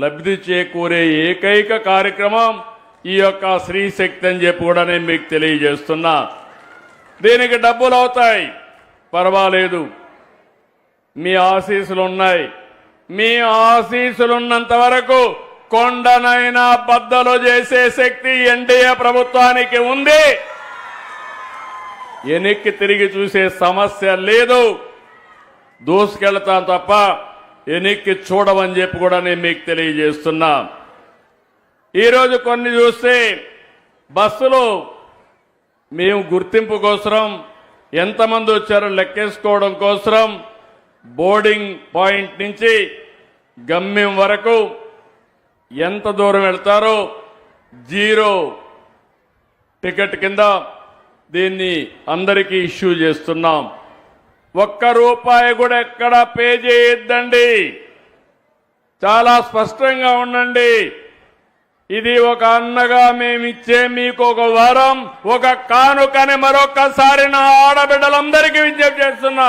లబ్ధి చేకూరే ఏకైక కార్యక్రమం ఈ యొక్క స్త్రీ శక్తి అని చెప్పి కూడా నేను మీకు తెలియజేస్తున్నా. దీనికి డబ్బులు అవుతాయి, పర్వాలేదు, మీ ఆశీస్సులు ఉన్నాయి. మీ ఆశీస్సులున్నంత వరకు కొండనైనా బద్దలు చేసే శక్తి ఎన్డీఏ ప్రభుత్వానికి ఉంది. వెనక్కి తిరిగి చూసే సమస్య లేదు. దూసుకెళ్తాం తప్ప వెనక్కి చూడమని చెప్పి కూడా నేను మీకు తెలియజేస్తున్నా. ఈరోజు కొన్ని చూస్తే బస్సులు మేము గుర్తింపు కోసం ఎంతమంది వచ్చారో లెక్కేసుకోవడం కోసం బోర్డింగ్ పాయింట్ నుంచి గమ్యం వరకు ఎంత దూరం వెళ్తారో జీరో టికెట్ కింద దీన్ని అందరికీ ఇష్యూ చేస్తున్నాం. ₹1 కూడా ఎక్కడ పే చేయొద్దండి. చాలా స్పష్టంగా ఉండండి. ఇది ఒక అన్నగా మేమిచ్చే మీకు ఒక వరం, ఒక కానుకని మరొకసారి నా ఆడబిడ్డలందరికీ విజ్ఞప్తి చేస్తున్నా.